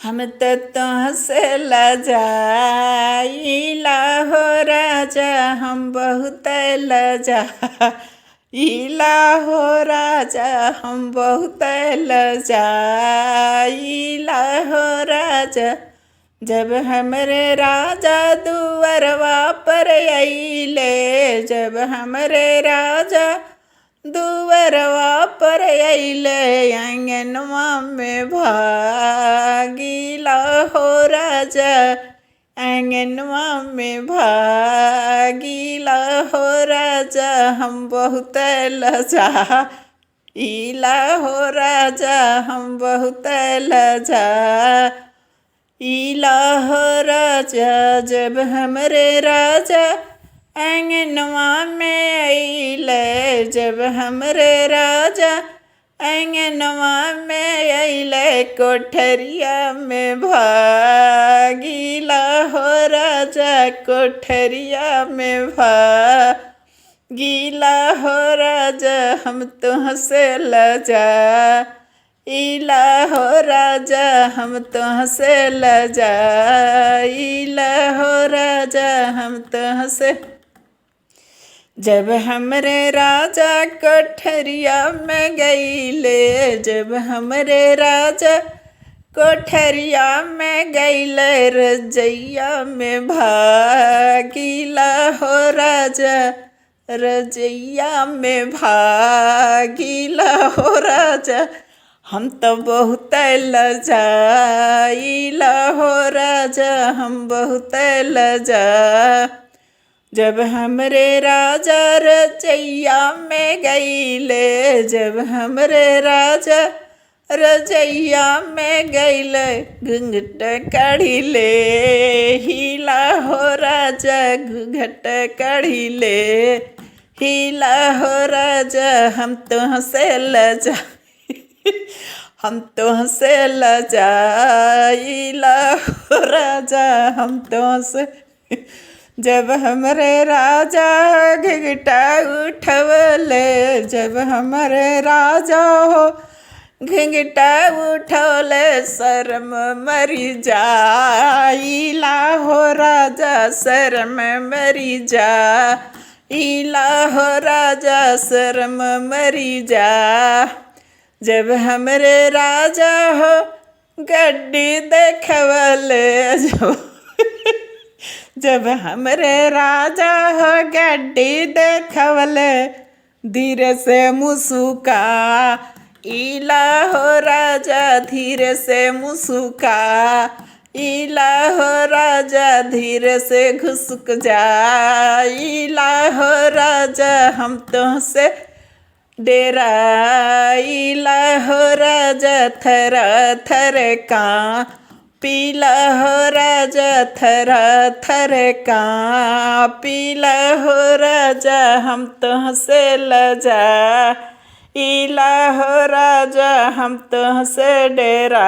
हम तो तुहसे लजाइला हो राजा, हम बहुत लजाइला हो राजा, हम बहुत लजाइला हो राजा। जब हमरे राजा दुअरवा पर अइले, जब हमरे राजा दुअरवा पर अइले, आंगनवा में भागीला हो राजा, आंगनवा में भागीला हो राजा। हम बहुत लजाइला हो राजा, हम बहुत लजाइला हो राजा। जब हमरे राजा आंगनवा में अइले, जब हमरे राजा आंगनवा में अइले, कोठरिया में भागीला हो राजा, कोठरिया में भागीला हो राजा। हम तुहसे लजाइला हो राजा, हम तुहसे लजाइला हो राजा, हम तुहसे। जब हमरे राजा कोठरिया में गइले, जब हमरे राजा कोठरिया में गइले, रजैया में भागीला हो राजा, रजैया में भागीला हो राजा। हम तो बहुत लजाइला हो राजा, हम बहुत लजा। जब हमरे राजा रजैया में गइले, जब हमरे राजा रजैया में गइले, घूंघट काढ़िले हिला हो राजा, घूंघट काढ़िले हिला हो राजा। हम तुहसे लजा हम तुहसे लजाइला हो राजा, हम तुहसे। जब हमरे राजा घिघटा उठवले, जब हमरे राजा हो घिघटा उठवले, शर्म मरी जाइला हो राजा, शर्म मरी जाइला हो राजा, शर्म मरी जा। जब हमरे राजा हो गड्डी देखवले, जब हमरे राजा हो गड्डी देखवले, धीरे से मुस्कुराइला हो राजा, धीरे से मुस्कुराइला हो राजा, धीरे से घुसक जाइला हो राजा। हम तुहसे डेराइला हो राजा, थर थर कांपिला हो राजा, थर थर कांपिला हो राजा। हम तुहसे लजाइला हो राजा, हम तुहसे डेरा